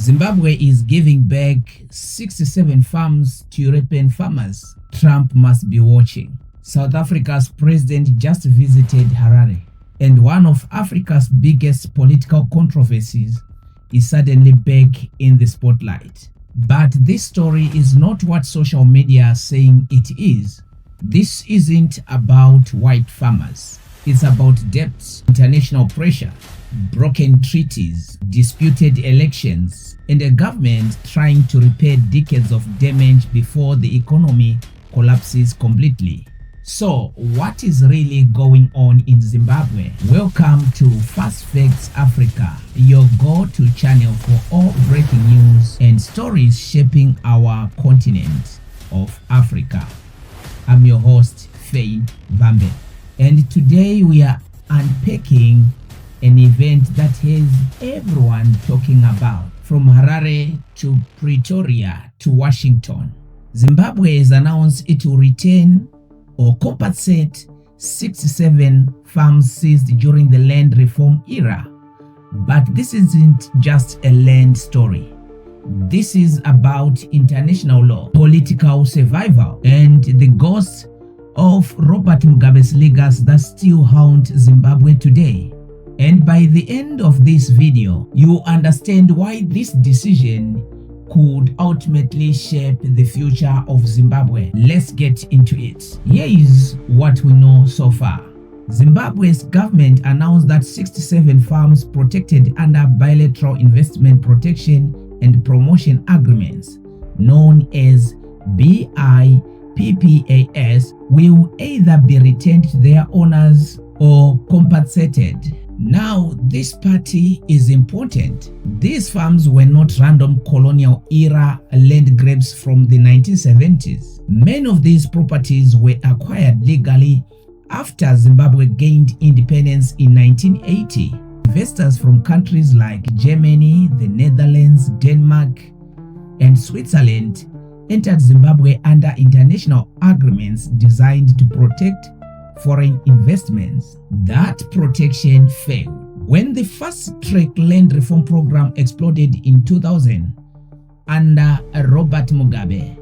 Zimbabwe is giving back 67 farms to European farmers. Trump must be watching. South Africa's president just visited Harare, and one of Africa's biggest political controversies is suddenly back in the spotlight. But this story is not what social media is saying it is. This isn't about white farmers. It's about debts, international pressure, broken treaties, disputed elections, and a government trying to repair decades of damage before the economy collapses completely. So, what is really going on in Zimbabwe? Welcome to Fast Facts Africa, your go-to channel for all breaking news and stories shaping our continent of Africa. I'm your host, Faye Bambe, and today we are unpacking an event that has everyone talking about, from Harare to Pretoria to Washington. Zimbabwe has announced it will return or compensate 67 farms seized during the land reform era. But this isn't just a land story. This is about international law, political survival, and the ghosts of Robert Mugabe's legacy that still haunt Zimbabwe today. And by the end of this video, you understand why this decision could ultimately shape the future of Zimbabwe. Let's get into it. Here is what we know so far. Zimbabwe's government announced that 67 farms protected under bilateral investment protection and promotion agreements, known as BIPPAs, will either be returned to their owners or compensated. Now, this party is important. These farms were not random colonial era land grabs from the 1970s. Many of these properties were acquired legally after Zimbabwe gained independence in 1980. Investors from countries like Germany, the Netherlands, Denmark, and Switzerland entered Zimbabwe under international agreements designed to protect foreign investments. That protection failed when the fast-track land reform program exploded in 2000 under Robert Mugabe.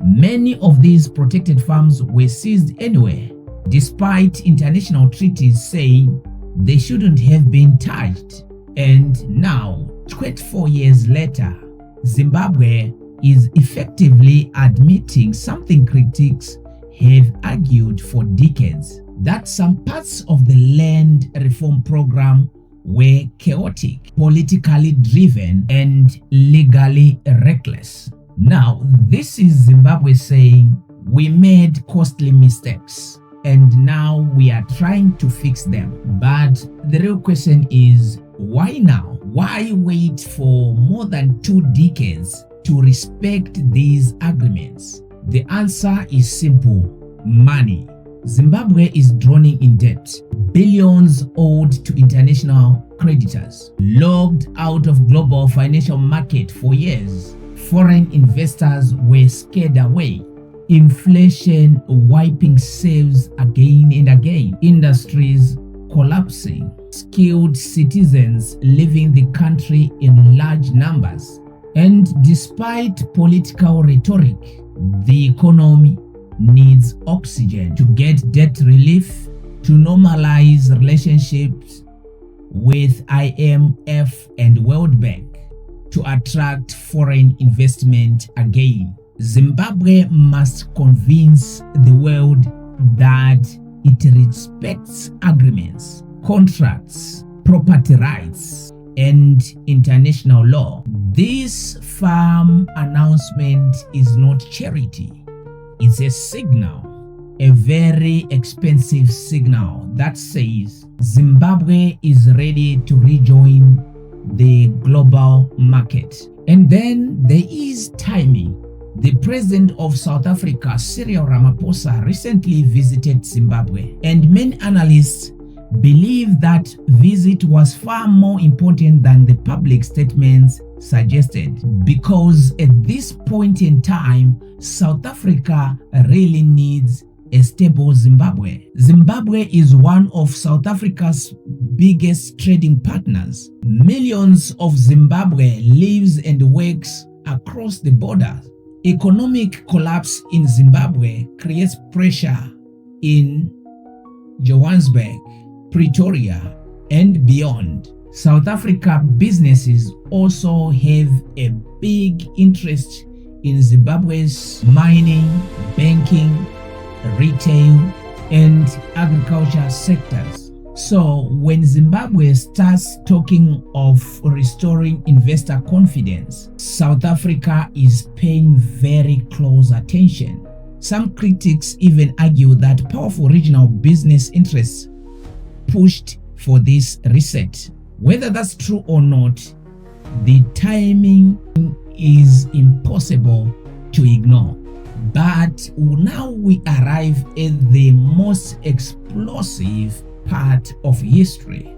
Many of these protected farms were seized anyway, despite international treaties saying they shouldn't have been touched. And now, 24 years later, Zimbabwe is effectively admitting something critics have argued for decades, that some parts of the land reform program were chaotic, politically driven, and legally reckless. Now, this is Zimbabwe saying, we made costly mistakes and now we are trying to fix them. But the real question is, why now? Why wait for more than 2 decades to respect these agreements? The answer is simple: money. Zimbabwe is drowning in debt, billions owed to international creditors, locked out of global financial market for years. Foreign investors were scared away. Inflation wiping saves again and again. Industries collapsing. Skilled citizens leaving the country in large numbers. And despite political rhetoric, the economy needs oxygen to get debt relief, to normalize relationships with IMF and World Bank, to attract foreign investment again. Zimbabwe must convince the world that it respects agreements, contracts, property rights, and international law. This firm announcement is not charity. It's a signal, a very expensive signal that says Zimbabwe is ready to rejoin the global market. And then there is timing. The president of South Africa, Cyril Ramaphosa, recently visited Zimbabwe, and many analysts believe that visit was far more important than the public statements suggested, because at this point in time, South Africa really needs a stable Zimbabwe. Zimbabwe is one of South Africa's biggest trading partners. Millions of Zimbabwe lives and works across the border. Economic collapse in Zimbabwe creates pressure in Johannesburg, Pretoria, and beyond. South Africa businesses also have a big interest in Zimbabwe's mining, banking, retail, and agriculture sectors. So when Zimbabwe starts talking of restoring investor confidence, South Africa is paying very close attention. Some critics even argue that powerful regional business interests pushed for this reset. Whether that's true or not, the timing is impossible to ignore. But now we arrive at the most explosive part of history,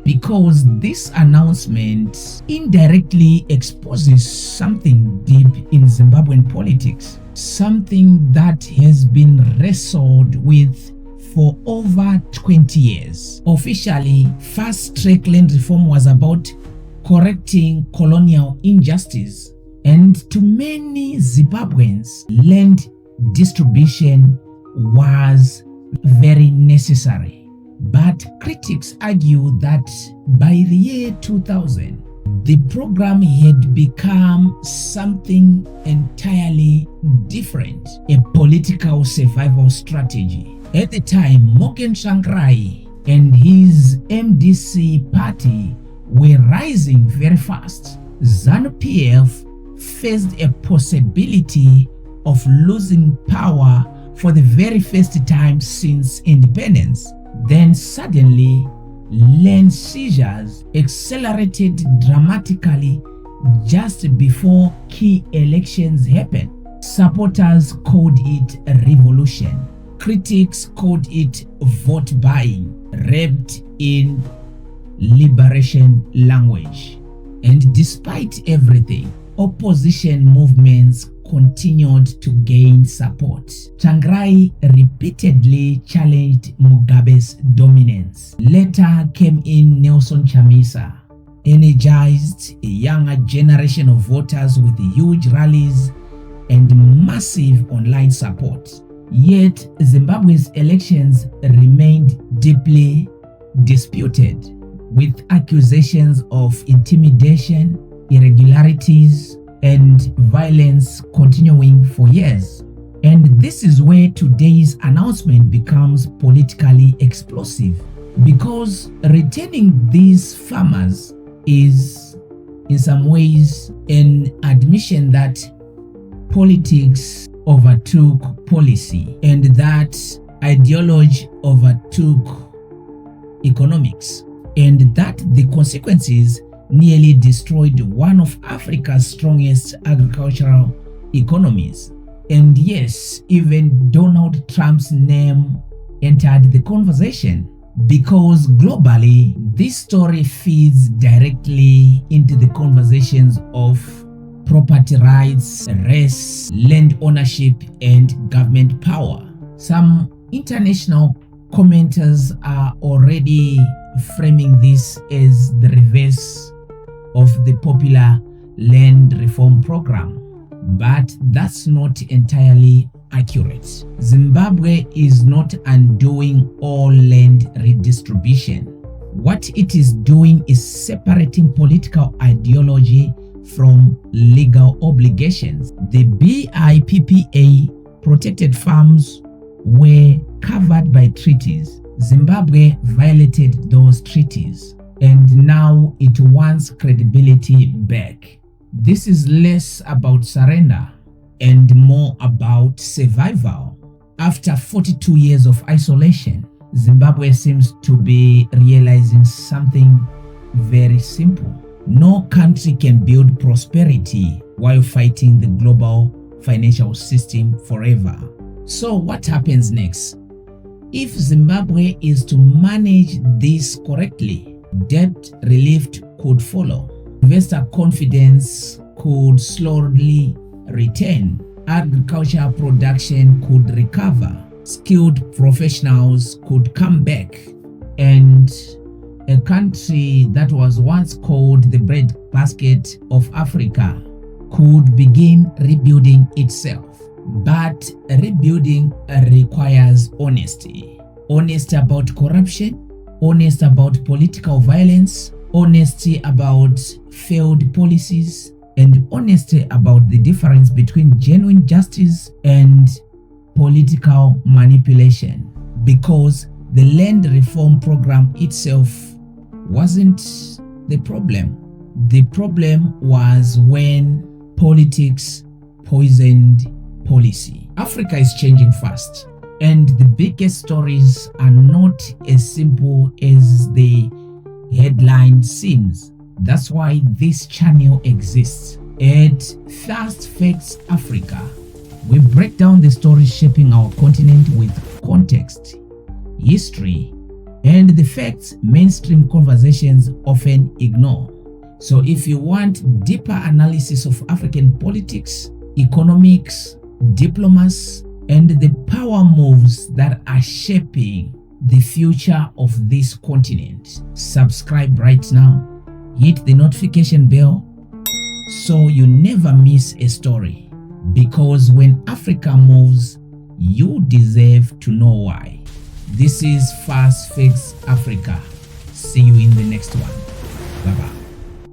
because this announcement indirectly exposes something deep in Zimbabwean politics, something that has been wrestled with for over 20 years. Officially, fast-track land reform was about correcting colonial injustice, and to many Zimbabweans, land distribution was very necessary. But critics argue that by the year 2000, the program had become something entirely different, a political survival strategy. At the time, Tsvangirai and his MDC party were rising very fast. ZANU-PF faced a possibility of losing power for the very first time since independence. Then suddenly, land seizures accelerated dramatically just before key elections happened. Supporters called it a revolution. Critics called it vote buying, wrapped in liberation language. And despite everything, opposition movements continued to gain support. Tsvangirai repeatedly challenged Mugabe's dominance. Later came in Nelson Chamisa, energized a younger generation of voters with huge rallies and massive online support. Yet Zimbabwe's elections remained deeply disputed, with accusations of intimidation, irregularities, and violence continuing for years. And this is where today's announcement becomes politically explosive, because returning these farmers is in some ways an admission that politics overtook policy and that ideology overtook economics, and that the consequences nearly destroyed one of Africa's strongest agricultural economies. And yes, even Donald Trump's name entered the conversation, because globally, this story feeds directly into the conversations of property rights, race, land ownership, and government power. Some international commenters are already framing this as the reverse of the popular land reform program, but that's not entirely accurate. Zimbabwe is not undoing all land redistribution. What it is doing is separating political ideology from legal obligations. The BIPPA protected farms were covered by treaties. Zimbabwe violated those treaties, and now it wants credibility back. This is less about surrender and more about survival. After 42 years of isolation, Zimbabwe seems to be realizing something very simple. No country can build prosperity while fighting the global financial system forever. So what happens next? If Zimbabwe is to manage this correctly, debt relief could follow. Investor confidence could slowly return. Agricultural production could recover. skilled professionals could come back, and a country that was once called the breadbasket of Africa could begin rebuilding itself. But rebuilding requires honesty. Honesty about corruption, honesty about political violence, honesty about failed policies, and honesty about the difference between genuine justice and political manipulation. Because the land reform program itself wasn't the problem. The problem was when politics poisoned policy. Africa is changing fast, and the biggest stories are not as simple as the headline seems. That's why this channel exists. At Fast Facts Africa, we break down the stories shaping our continent with context, history, and the facts mainstream conversations often ignore. So if you want deeper analysis of African politics, economics, diplomacy, and the power moves that are shaping the future of this continent, subscribe right now. Hit the notification bell so you never miss a story. Because when Africa moves, you deserve to know why. This is Fast Facts Africa. See you in the next one. Bye-bye.